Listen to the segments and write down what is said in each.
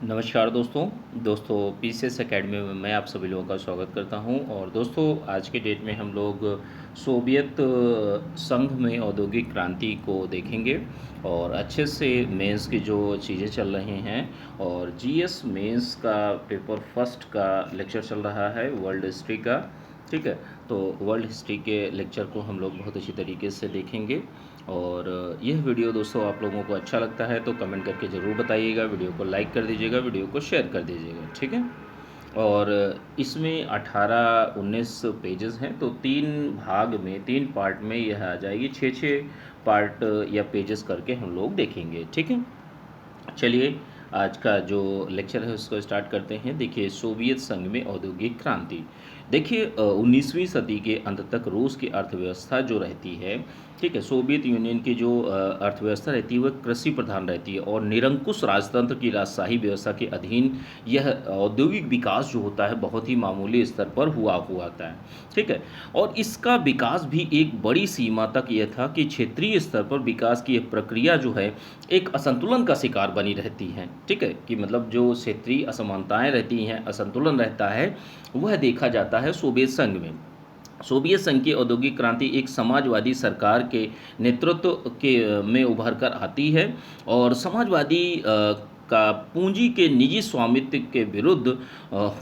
नमस्कार दोस्तों PCS academy में मैं आप सभी लोगों का स्वागत करता हूं। और दोस्तों आज के डेट में हम लोग सोवियत संघ में औद्योगिक क्रांति को देखेंगे और अच्छे से मेंस की जो चीज़ें चल रही हैं। और जीएस मेंस का पेपर फर्स्ट का लेक्चर चल रहा है वर्ल्ड हिस्ट्री का। ठीक है, तो वर्ल्ड हिस्ट्री के लेक्चर को हम लोग बहुत अच्छी तरीके से देखेंगे। और यह वीडियो दोस्तों आप लोगों को अच्छा लगता है तो कमेंट करके ज़रूर बताइएगा, वीडियो को लाइक कर दीजिएगा, वीडियो को शेयर कर दीजिएगा। ठीक है, और इसमें 18-19 पेजेस हैं, तो 3 पार्ट में यह आ जाएगी। 6 पार्ट या पेजेस करके हम लोग देखेंगे। ठीक है, चलिए आज का जो लेक्चर है उसको स्टार्ट करते हैं। देखिए, सोवियत संघ में औद्योगिक क्रांति। देखिए 19वीं सदी के अंत तक रूस की अर्थव्यवस्था जो रहती है, ठीक है, सोवियत यूनियन की जो अर्थव्यवस्था रहती है वह कृषि प्रधान रहती है और निरंकुश राजतंत्र की राजशाही व्यवस्था के अधीन यह औद्योगिक विकास जो होता है बहुत ही मामूली स्तर पर हुआ होता है। ठीक है, और इसका विकास भी एक बड़ी सीमा तक यह था कि क्षेत्रीय स्तर पर विकास की यह प्रक्रिया जो है एक असंतुलन का शिकार बनी रहती हैं। ठीक है, कि मतलब जो क्षेत्रीय असमानताएं रहती हैं, असंतुलन रहता है, वह देखा जाता है सोवियत संघ में। सोवियत संघ की औद्योगिक क्रांति एक समाजवादी सरकार के नेतृत्व के में उभर कर आती है और समाजवादी का पूंजी के निजी स्वामित्व के विरुद्ध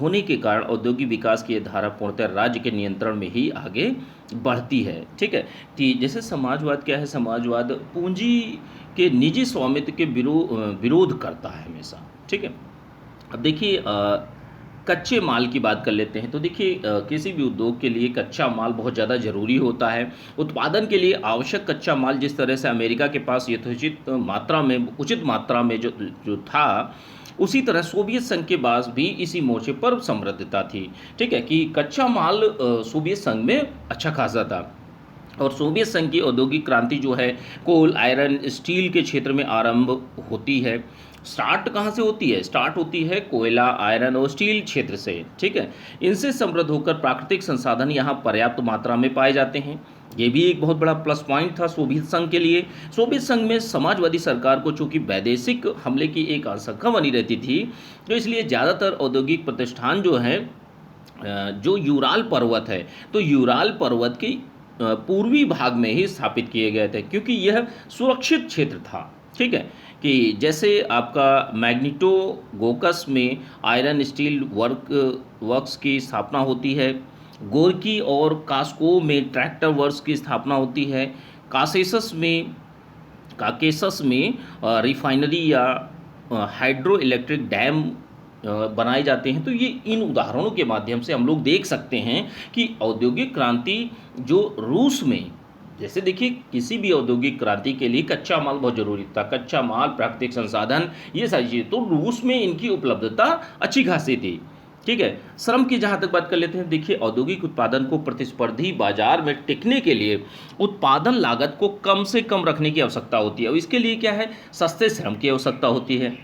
होने के कारण औद्योगिक विकास की ये धारा पूर्णतः राज्य के नियंत्रण में ही आगे बढ़ती है। ठीक है, कि जैसे समाजवाद क्या है, समाजवाद पूंजी के निजी स्वामित्व के विरोध करता है हमेशा। ठीक है, अब देखिए कच्चे माल की बात कर लेते हैं। तो देखिए किसी भी उद्योग के लिए कच्चा माल बहुत ज़्यादा ज़रूरी होता है। उत्पादन के लिए आवश्यक कच्चा माल जिस तरह से अमेरिका के पास यथोचित मात्रा में, उचित मात्रा में जो जो था, उसी तरह सोवियत संघ के पास भी इसी मोर्चे पर समृद्धता थी। ठीक है, कि कच्चा माल सोवियत संघ में अच्छा खासा था। और सोवियत संघ की औद्योगिक क्रांति जो है कोल, आयरन, स्टील के क्षेत्र में आरंभ होती है। स्टार्ट कहाँ से होती है? स्टार्ट होती है कोयला, आयरन और स्टील क्षेत्र से। ठीक है, इनसे समृद्ध होकर प्राकृतिक संसाधन यहाँ पर्याप्त मात्रा में पाए जाते हैं। ये भी एक बहुत बड़ा प्लस पॉइंट था सोवियत संघ के लिए। सोवियत संघ में समाजवादी सरकार को चूंकि वैदेशिक हमले की एक आशंका बनी रहती थी, तो इसलिए ज़्यादातर औद्योगिक प्रतिष्ठान जो है जो यूराल पर्वत है, तो यूराल पर्वत के पूर्वी भाग में ही स्थापित किए गए थे, क्योंकि यह सुरक्षित क्षेत्र था। ठीक है, कि जैसे आपका मैग्नीटो गोकस में आयरन स्टील वर्क्स की स्थापना होती है, गोरकी और कास्को में ट्रैक्टर वर्क्स की स्थापना होती है, कासेसस में काकेसस में रिफाइनरी या हाइड्रो इलेक्ट्रिक डैम बनाए जाते हैं। तो ये इन उदाहरणों के माध्यम से हम लोग देख सकते हैं कि औद्योगिक क्रांति जो रूस में, जैसे देखिए किसी भी औद्योगिक क्रांति के लिए कच्चा माल बहुत जरूरी था, कच्चा माल, प्राकृतिक संसाधन, ये सारी चीज़ें, तो रूस में इनकी उपलब्धता अच्छी खासी थी। ठीक है, श्रम की जहाँ तक बात कर लेते हैं, देखिए औद्योगिक उत्पादन को प्रतिस्पर्धी बाजार में टिकने के लिए उत्पादन लागत को कम से कम रखने की आवश्यकता होती है और इसके लिए क्या है, सस्ते श्रम की आवश्यकता होती है।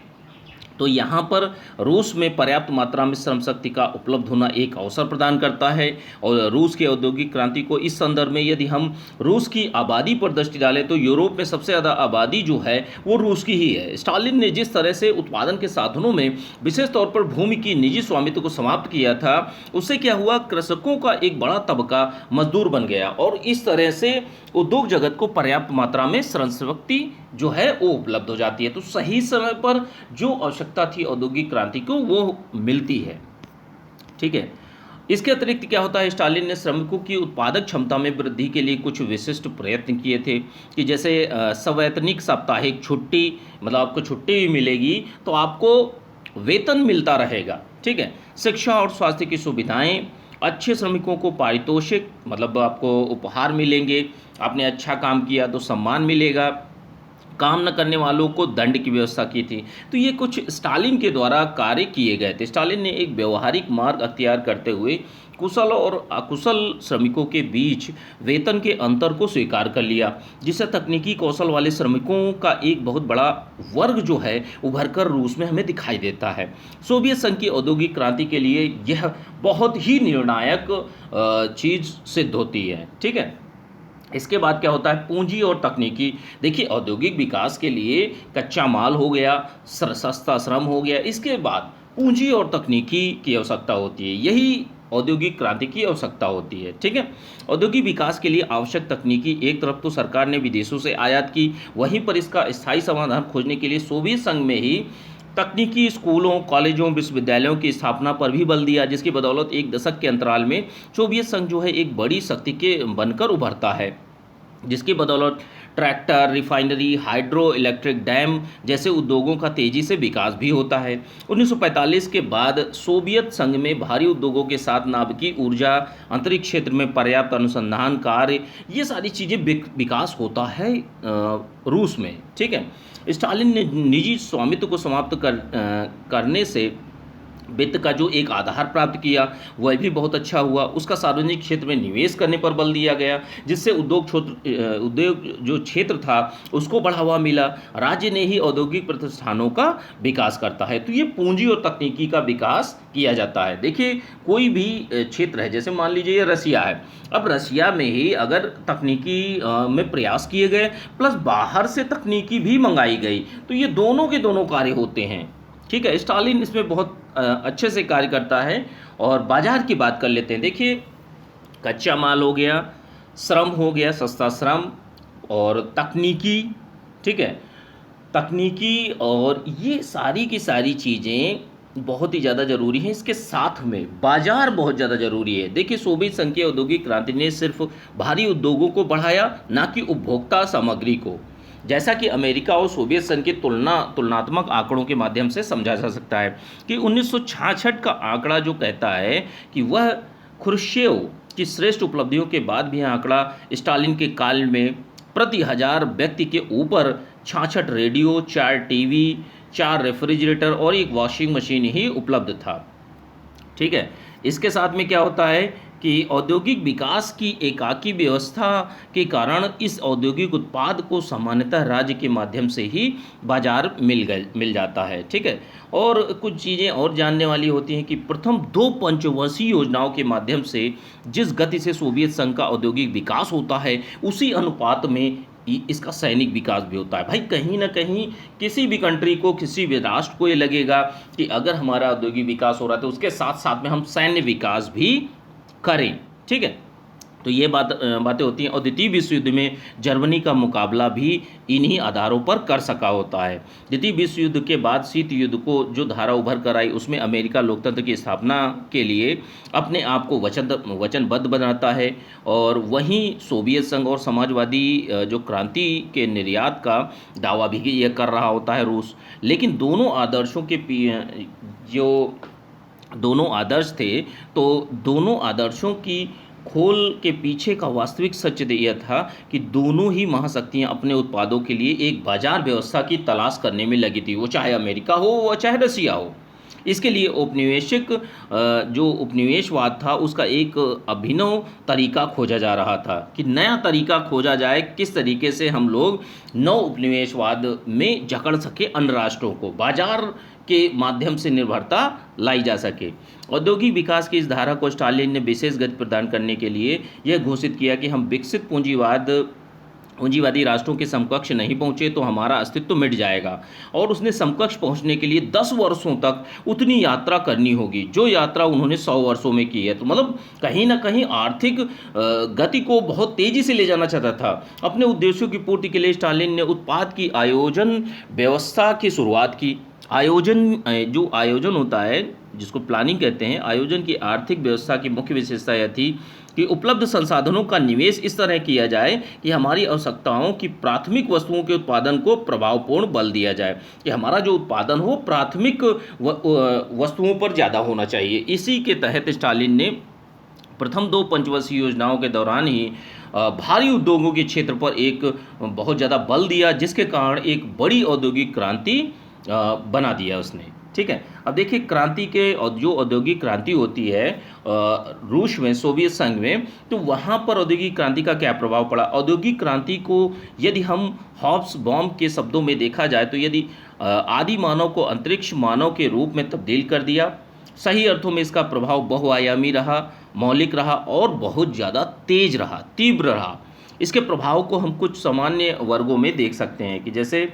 तो यहाँ पर रूस में पर्याप्त मात्रा में श्रम शक्ति का उपलब्ध होना एक अवसर प्रदान करता है। और रूस की औद्योगिक क्रांति को इस संदर्भ में यदि हम रूस की आबादी पर दृष्टि डालें तो यूरोप में सबसे ज़्यादा आबादी जो है वो रूस की ही है। स्टालिन ने जिस तरह से उत्पादन के साधनों में विशेष तौर पर भूमि की निजी स्वामित्व को समाप्त किया था, उससे क्या हुआ, कृषकों का एक बड़ा तबका मजदूर बन गया और इस तरह से उद्योग जगत को पर्याप्त मात्रा में श्रम शक्ति जो है वो उपलब्ध हो जाती है। तो सही समय पर जो आवश्यकता थी औद्योगिक क्रांति को वो मिलती है। ठीक है, इसके अतिरिक्त क्या होता है, स्टालिन ने श्रमिकों की उत्पादक क्षमता में वृद्धि के लिए कुछ विशिष्ट प्रयत्न किए थे, कि जैसे सवैतनिक साप्ताहिक छुट्टी, मतलब आपको छुट्टी भी मिलेगी तो आपको वेतन मिलता रहेगा। ठीक है, शिक्षा और स्वास्थ्य की सुविधाएं, अच्छे श्रमिकों को पारितोषिक, मतलब आपको उपहार मिलेंगे, आपने अच्छा काम किया तो सम्मान मिलेगा, काम न करने वालों को दंड की व्यवस्था की थी। तो ये कुछ स्टालिन के द्वारा कार्य किए गए थे। स्टालिन ने एक व्यवहारिक मार्ग अख्तियार करते हुए कुशल और अकुशल श्रमिकों के बीच वेतन के अंतर को स्वीकार कर लिया, जिससे तकनीकी कौशल वाले श्रमिकों का एक बहुत बड़ा वर्ग जो है उभरकर रूस में हमें दिखाई देता है। सोवियत संघ की औद्योगिक क्रांति के लिए यह बहुत ही निर्णायक चीज़ सिद्ध होती है। ठीक है, इसके बाद क्या होता है, पूंजी और तकनीकी। देखिए औद्योगिक विकास के लिए कच्चा माल हो गया, सस्ता श्रम हो गया, इसके बाद पूंजी और तकनीकी की आवश्यकता होती है। यही औद्योगिक क्रांति की आवश्यकता होती है। ठीक है, औद्योगिक विकास के लिए आवश्यक तकनीकी एक तरफ तो सरकार ने विदेशों से आयात की, वहीं पर इसका स्थायी समाधान खोजने के लिए सोवियत संघ में ही तकनीकी स्कूलों, कॉलेजों, विश्वविद्यालयों की स्थापना पर भी बल दिया, जिसकी बदौलत एक दशक के अंतराल में सोवियत संघ जो है एक बड़ी शक्ति के बनकर उभरता है, जिसकी बदौलत tractor, refinery, hydro electric dam जैसे उद्योगों का तेजी से विकास भी होता है। 1945 के बाद सोवियत संघ में भारी उद्योगों के साथ नाभिकीय ऊर्जा, अंतरिक्ष क्षेत्र में पर्याप्त अनुसंधान कार्य, ये सारी चीज़ें विकास होता है रूस में। ठीक है, स्टालिन ने निजी स्वामित्व को समाप्त करने से वित्त का जो एक आधार प्राप्त किया वह भी बहुत अच्छा हुआ। उसका सार्वजनिक क्षेत्र में निवेश करने पर बल दिया गया, जिससे उद्योग जो क्षेत्र था उसको बढ़ावा मिला। राज्य ने ही औद्योगिक प्रतिष्ठानों का विकास करता है। तो ये पूंजी और तकनीकी का विकास किया जाता है। देखिए कोई भी क्षेत्र है, जैसे मान लीजिए ये रसिया है, अब रसिया में ही अगर तकनीकी में प्रयास किए गए प्लस बाहर से तकनीकी भी मंगाई गई, तो ये दोनों के दोनों कार्य होते हैं। ठीक है, स्टालिन इसमें बहुत अच्छे से कार्य करता है। और बाजार की बात कर लेते हैं। देखिए कच्चा माल हो गया, श्रम हो गया, सस्ता श्रम और तकनीकी। ठीक है, तकनीकी और ये सारी की सारी चीज़ें बहुत ही ज़्यादा ज़रूरी हैं। इसके साथ में बाजार बहुत ज़्यादा ज़रूरी है। देखिए सोवियत संघ की औद्योगिक क्रांति ने सिर्फ भारी उद्योगों को बढ़ाया, ना कि उपभोक्ता सामग्री को, जैसा कि अमेरिका और सोवियत संघ के तुलनात्मक आंकड़ों के माध्यम से समझा जा सकता है कि 1966 का आंकड़ा जो कहता है कि वह खुर्शेव की श्रेष्ठ उपलब्धियों के बाद भी यह आंकड़ा स्टालिन के काल में प्रति हजार व्यक्ति के ऊपर 66 रेडियो, 4 टीवी, 4 रेफ्रिजरेटर और एक वॉशिंग मशीन ही उपलब्ध था। ठीक है, इसके साथ में क्या होता है कि औद्योगिक विकास की एकाकी व्यवस्था के कारण इस औद्योगिक उत्पाद को सामान्यतः राज्य के माध्यम से ही बाजार मिल जाता है। ठीक है, और कुछ चीज़ें और जानने वाली होती हैं कि प्रथम 2 पंचवर्षीय योजनाओं के माध्यम से जिस गति से सोवियत संघ का औद्योगिक विकास होता है, उसी अनुपात में इसका सैनिक विकास भी होता है। भाई कहीं ना कहीं किसी भी कंट्री को, किसी भी राष्ट्र को ये लगेगा कि अगर हमारा औद्योगिक विकास हो रहा है तो उसके साथ साथ में हम सैन्य विकास भी करें। ठीक है, तो ये बातें होती हैं। और द्वितीय विश्व युद्ध में जर्मनी का मुकाबला भी इन्हीं आधारों पर कर सका होता है। द्वितीय विश्व युद्ध के बाद शीत युद्ध को जो धारा उभर कर आई, उसमें अमेरिका लोकतंत्र की स्थापना के लिए अपने आप को वचनबद्ध बनाता है, और वहीं सोवियत संघ और समाजवादी जो क्रांति के निर्यात का दावा भी ये कर रहा होता है रूस। लेकिन दोनों आदर्शों के जो दोनों आदर्श थे, तो दोनों आदर्शों की खोल के पीछे का वास्तविक सत्य यह था कि दोनों ही महाशक्तियां अपने उत्पादों के लिए एक बाजार व्यवस्था की तलाश करने में लगी थी, वो चाहे अमेरिका हो व चाहे रसिया हो। इसके लिए जो उपनिवेशवाद था उसका एक अभिनव तरीका खोजा जा रहा था कि नया तरीका खोजा जाए, किस तरीके से हम लोग नव उपनिवेशवाद में जकड़ सके अन्य राष्ट्रों को, बाजार के माध्यम से निर्भरता लाई जा सके। औद्योगिक विकास की इस धारा को स्टालिन ने विशेष गति प्रदान करने के लिए यह घोषित किया कि हम विकसित पूंजीवादी राष्ट्रों के समकक्ष नहीं पहुंचे तो हमारा अस्तित्व मिट जाएगा, और उसने समकक्ष पहुंचने के लिए 10 वर्षों तक उतनी यात्रा करनी होगी जो यात्रा उन्होंने 100 वर्षों में की है। तो मतलब कहीं ना कहीं आर्थिक गति को बहुत तेजी से ले जाना चाहता था। अपने उद्देश्यों की पूर्ति के लिए स्टालिन ने उत्पाद की आयोजन व्यवस्था की शुरुआत की। जो आयोजन होता है, जिसको प्लानिंग कहते हैं, आयोजन की आर्थिक व्यवस्था की मुख्य विशेषता यह थी कि उपलब्ध संसाधनों का निवेश इस तरह किया जाए कि हमारी आवश्यकताओं की प्राथमिक वस्तुओं के उत्पादन को प्रभावपूर्ण बल दिया जाए, कि हमारा जो उत्पादन हो प्राथमिक वस्तुओं पर ज़्यादा होना चाहिए। इसी के तहत स्टालिन ने प्रथम 2 पंचवर्षीय योजनाओं के दौरान ही भारी उद्योगों के क्षेत्र पर एक बहुत ज़्यादा बल दिया, जिसके कारण एक बड़ी औद्योगिक क्रांति बना दिया उसने। ठीक है, अब देखिए क्रांति के जो औद्योगिक क्रांति होती है रूस में, सोवियत संघ में, तो वहाँ पर औद्योगिक क्रांति का क्या प्रभाव पड़ा। औद्योगिक क्रांति को यदि हम हॉब्स बॉम्ब के शब्दों में देखा जाए तो यदि आदि मानव को अंतरिक्ष मानव के रूप में तब्दील कर दिया। सही अर्थों में इसका प्रभाव बहुआयामी रहा, मौलिक रहा और बहुत ज़्यादा तेज रहा, तीव्र रहा। इसके प्रभाव को हम कुछ सामान्य वर्गों में देख सकते हैं कि जैसे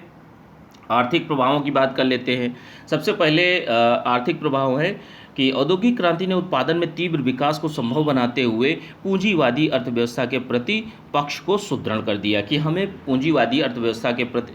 आर्थिक प्रभावों की बात कर लेते हैं। सबसे पहले आर्थिक प्रभाव है कि औद्योगिक क्रांति ने उत्पादन में तीव्र विकास को संभव बनाते हुए पूंजीवादी अर्थव्यवस्था के प्रति पक्ष को सुदृढ़ कर दिया कि हमें पूंजीवादी अर्थव्यवस्था के प्रति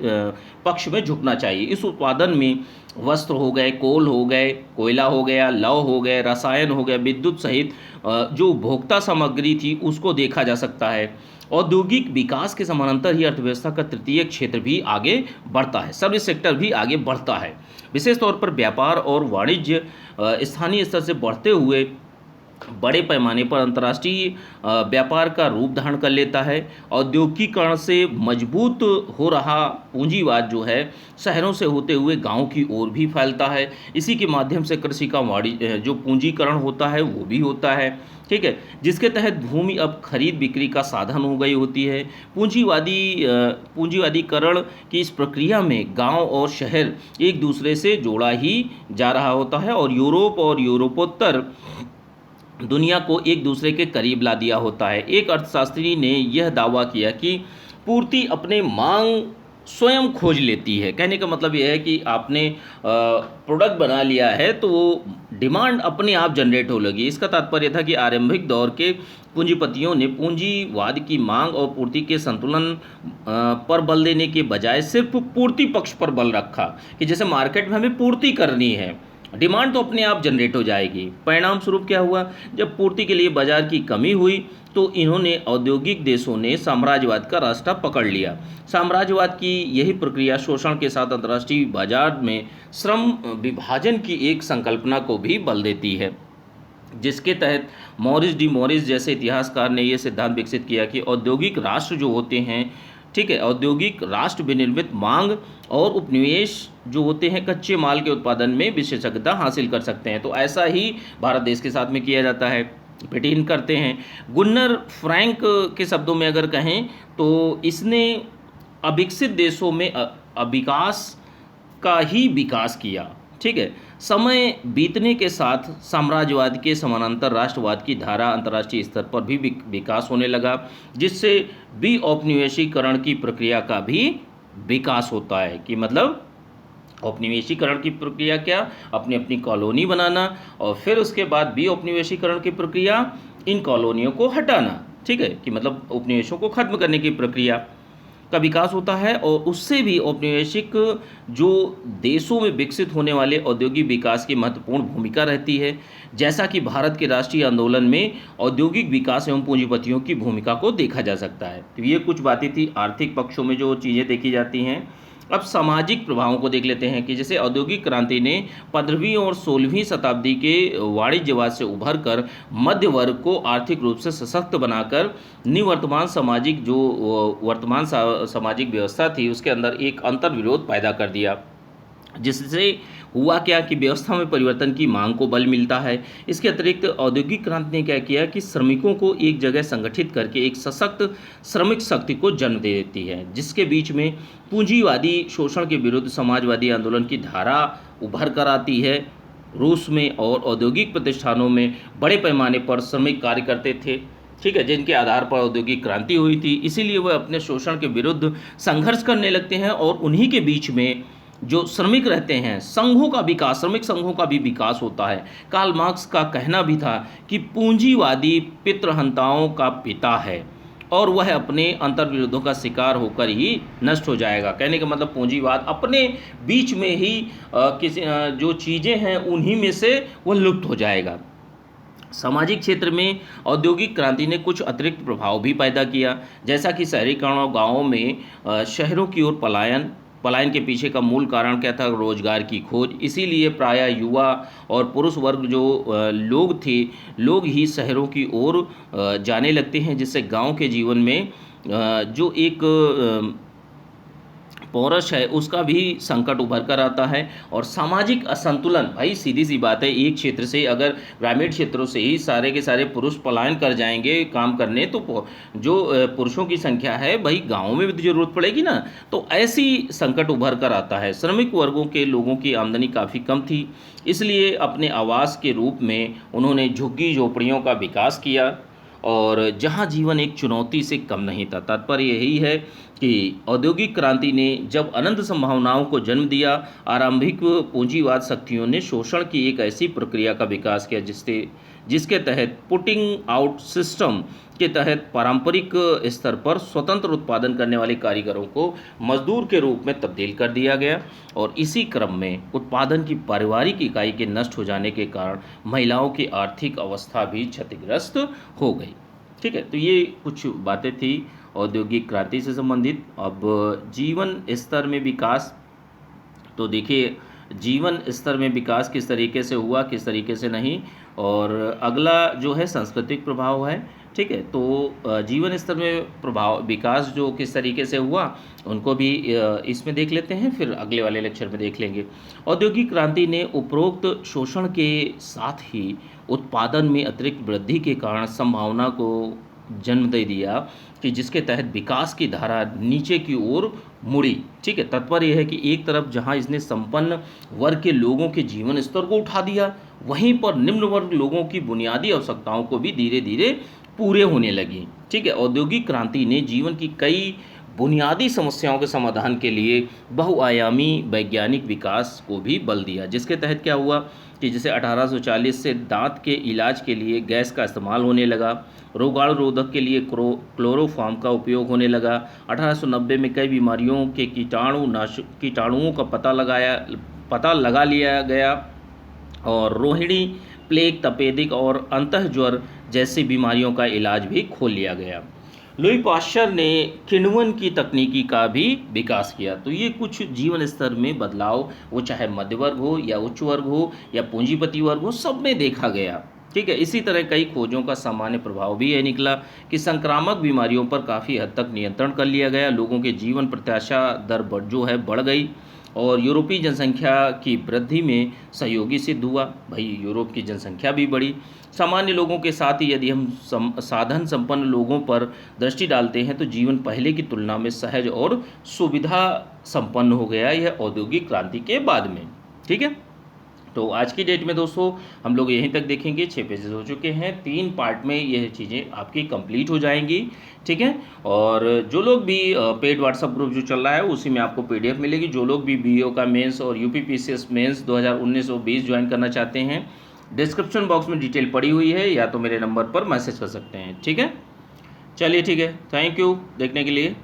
पक्ष में झुकना चाहिए। इस उत्पादन में वस्त्र हो गए, कोल हो गए, कोयला हो गया, लौह हो गए, रसायन हो गया, विद्युत सहित जो उपभोक्ता सामग्री थी उसको देखा जा सकता है। औद्योगिक विकास के समानांतर ही अर्थव्यवस्था का तृतीय क्षेत्र भी आगे बढ़ता है, सर्विस सेक्टर भी आगे बढ़ता है। विशेष तौर पर व्यापार और वाणिज्य स्थानीय स्तर से बढ़ते हुए बड़े पैमाने पर अंतर्राष्ट्रीय व्यापार का रूप धारण कर लेता है। औद्योगिकीकरण से मजबूत हो रहा पूंजीवाद जो है शहरों से होते हुए गांव की ओर भी फैलता है। इसी के माध्यम से कृषि का वाणिज्य जो पूंजीकरण होता है वो भी होता है, ठीक है, जिसके तहत भूमि अब खरीद बिक्री का साधन हो गई होती है। पूंजीवादीकरण की इस प्रक्रिया में गांव और शहर एक दूसरे से जोड़ा ही जा रहा होता है और यूरोप और यूरोपोत्तर दुनिया को एक दूसरे के करीब ला दिया होता है। एक अर्थशास्त्री ने यह दावा किया कि पूर्ति अपने मांग स्वयं खोज लेती है। कहने का मतलब यह है कि आपने प्रोडक्ट बना लिया है तो वो डिमांड अपने आप जनरेट हो लगी। इसका तात्पर्य था कि आरंभिक दौर के पूंजीपतियों ने पूंजीवाद की मांग और पूर्ति के संतुलन पर बल देने के बजाय सिर्फ पूर्ति पक्ष पर बल रखा कि जैसे मार्केट में हमें पूर्ति करनी है, डिमांड तो अपने आप जनरेट हो जाएगी। परिणाम स्वरूप क्या हुआ, जब पूर्ति के लिए बाजार की कमी हुई तो इन्होंने औद्योगिक देशों ने साम्राज्यवाद का रास्ता पकड़ लिया। साम्राज्यवाद की यही प्रक्रिया शोषण के साथ अंतर्राष्ट्रीय बाजार में श्रम विभाजन की एक संकल्पना को भी बल देती है, जिसके तहत मॉरिस डी मॉरिस जैसे इतिहासकार ने यह सिद्धांत विकसित किया कि औद्योगिक राष्ट्र जो होते हैं, ठीक है, औद्योगिक राष्ट्र विनिर्मित मांग और उपनिवेश जो होते हैं कच्चे माल के उत्पादन में विशेषज्ञता हासिल कर सकते हैं। तो ऐसा ही भारत देश के साथ में किया जाता है, ब्रिटेन करते हैं। गुन्नर फ्रैंक के शब्दों में अगर कहें तो इसने अविकसित देशों में अविकास का ही विकास किया, ठीक है। समय बीतने के साथ साम्राज्यवाद के समानांतर राष्ट्रवाद की धारा अंतर्राष्ट्रीय स्तर पर भी विकास होने लगा, जिससे विऔपनिवेशीकरण की प्रक्रिया का भी विकास होता है कि मतलब औपनिवेशीकरण की प्रक्रिया क्या, अपनी अपनी कॉलोनी बनाना और फिर उसके बाद विऔपनिवेशीकरण की प्रक्रिया इन कॉलोनियों को हटाना, ठीक है, कि मतलब उपनिवेशों को खत्म करने की प्रक्रिया का विकास होता है। और उससे भी औपनिवेशिक जो देशों में विकसित होने वाले औद्योगिक विकास की महत्वपूर्ण भूमिका रहती है, जैसा कि भारत के राष्ट्रीय आंदोलन में औद्योगिक विकास एवं पूंजीपतियों की भूमिका को देखा जा सकता है। तो ये कुछ बातें थी आर्थिक पक्षों में जो चीज़ें देखी जाती हैं। अब सामाजिक प्रभावों को देख लेते हैं कि जैसे औद्योगिक क्रांति ने 15वीं और 16वीं शताब्दी के वाणिज्यवाद से उभर कर मध्य वर्ग को आर्थिक रूप से सशक्त बनाकर निवर्तमान सामाजिक जो सामाजिक व्यवस्था थी उसके अंदर एक अंतर्विरोध पैदा कर दिया, जिससे हुआ क्या कि व्यवस्था में परिवर्तन की मांग को बल मिलता है। इसके अतिरिक्त औद्योगिक क्रांति ने क्या किया कि श्रमिकों को एक जगह संगठित करके एक सशक्त श्रमिक शक्ति को जन्म दे देती है, जिसके बीच में पूंजीवादी शोषण के विरुद्ध समाजवादी आंदोलन की धारा उभर कर आती है। रूस में और औद्योगिक प्रतिष्ठानों में बड़े पैमाने पर श्रमिक कार्य करते थे, ठीक है, जिनके आधार पर औद्योगिक क्रांति हुई थी। इसीलिए वह अपने शोषण के विरुद्ध संघर्ष करने लगते हैं और उन्हीं के बीच में जो श्रमिक रहते हैं संघों का विकास, श्रमिक संघों का भी विकास होता है। कार्ल मार्क्स का कहना भी था कि पूंजीवादी पितृहंताओं का पिता है और वह अपने अंतर्विरोधों का शिकार होकर ही नष्ट हो जाएगा। कहने का मतलब पूंजीवाद अपने बीच में ही जो चीज़ें हैं उन्हीं में से वह लुप्त हो जाएगा। सामाजिक क्षेत्र में औद्योगिक क्रांति ने कुछ अतिरिक्त प्रभाव भी पैदा किया, जैसा कि शहरीकरण और गाँवों में शहरों की ओर पलायन के पीछे का मूल कारण क्या था, रोजगार की खोज। इसीलिए प्रायः युवा और पुरुष वर्ग जो लोग ही शहरों की ओर जाने लगते हैं, जिससे गांव के जीवन में जो एक पौरुष है उसका भी संकट उभर कर आता है। और सामाजिक असंतुलन, भाई सीधी सी बात है, एक क्षेत्र से अगर ग्रामीण क्षेत्रों से ही सारे के सारे पुरुष पलायन कर जाएंगे काम करने तो जो पुरुषों की संख्या है भाई गाँव में भी जरूरत पड़ेगी ना, तो ऐसी संकट उभर कर आता है। श्रमिक वर्गों के लोगों की आमदनी काफ़ी कम थी, इसलिए अपने आवास के रूप में उन्होंने झुग्गी झोपड़ियों का विकास किया और जहां जीवन एक चुनौती से कम नहीं था। तात्पर्य यही है कि औद्योगिक क्रांति ने जब अनंत संभावनाओं को जन्म दिया, आरंभिक पूंजीवाद शक्तियों ने शोषण की एक ऐसी प्रक्रिया का विकास किया जिसके तहत पुटिंग आउट सिस्टम के तहत पारंपरिक स्तर पर स्वतंत्र उत्पादन करने वाले कारीगरों को मजदूर के रूप में तब्दील कर दिया गया। और इसी क्रम में उत्पादन की पारिवारिक इकाई के नष्ट हो जाने के कारण महिलाओं की आर्थिक अवस्था भी क्षतिग्रस्त हो गई। ठीक है, तो ये कुछ बातें थी औद्योगिक क्रांति से संबंधित। अब जीवन स्तर में विकास, तो देखिए जीवन स्तर में विकास किस तरीके से हुआ, किस तरीके से नहीं। और अगला जो है सांस्कृतिक प्रभाव है। ठीक है, तो जीवन स्तर में प्रभाव विकास जो किस तरीके से हुआ उनको भी इसमें देख लेते हैं, फिर अगले वाले लेक्चर में देख लेंगे। औद्योगिक क्रांति ने उपरोक्त शोषण के साथ ही उत्पादन में अतिरिक्त वृद्धि के कारण संभावना को जन्म दे दिया कि जिसके तहत विकास की धारा नीचे की ओर मुड़ी। ठीक है, तात्पर्य यह है कि एक तरफ जहां इसने संपन्न वर्ग के लोगों के जीवन स्तर को उठा दिया, वहीं पर निम्न वर्ग लोगों की बुनियादी आवश्यकताओं को भी धीरे धीरे पूरे होने लगी। ठीक है, औद्योगिक क्रांति ने जीवन की कई बुनियादी समस्याओं के समाधान के लिए बहुआयामी वैज्ञानिक विकास को भी बल दिया, जिसके तहत क्या हुआ कि जैसे 1840 से दांत के इलाज के लिए गैस का इस्तेमाल होने लगा, रोगाणु रोधक के लिए क्लोरोफॉर्म का उपयोग होने लगा। 1890 में कई बीमारियों के कीटाणुओं का पता लगा लिया गया और रोहिणी, प्लेग, तपेदिक और अंतः ज्वर जैसी बीमारियों का इलाज भी खोल लिया गया। लुई पाश्चर ने किण्वन की तकनीकी का भी विकास किया। तो ये कुछ जीवन स्तर में बदलाव, वो चाहे मध्य वर्ग हो या उच्च वर्ग हो या पूंजीपति वर्ग हो, सब में देखा गया। ठीक है, इसी तरह कई खोजों का सामान्य प्रभाव भी यह निकला कि संक्रामक बीमारियों पर काफ़ी हद तक नियंत्रण कर लिया गया, लोगों के जीवन प्रत्याशा दर बढ़ गई और यूरोपीय जनसंख्या की वृद्धि में सहयोगी सिद्ध हुआ। भाई यूरोप की जनसंख्या भी बढ़ी। सामान्य लोगों के साथ ही यदि हम साधन संपन्न लोगों पर दृष्टि डालते हैं तो जीवन पहले की तुलना में सहज और सुविधा संपन्न हो गया, यह औद्योगिक क्रांति के बाद में। ठीक है, तो आज की डेट में दोस्तों हम लोग यहीं तक देखेंगे। 6 पेजेस हो चुके हैं, 3 पार्ट में यह चीज़ें आपकी कंप्लीट हो जाएंगी। ठीक है, और जो लोग भी पेड व्हाट्सअप ग्रुप जो चल रहा है उसी में आपको पीडीएफ मिलेगी। जो लोग भी बीओ का मेंस और यूपीपीसीएस मेंस 2019 और 20 ज्वाइन करना चाहते हैं, डिस्क्रिप्शन बॉक्स में डिटेल पड़ी हुई है, या तो मेरे नंबर पर मैसेज कर सकते हैं। ठीक है, चलिए ठीक है, थैंक यू देखने के लिए।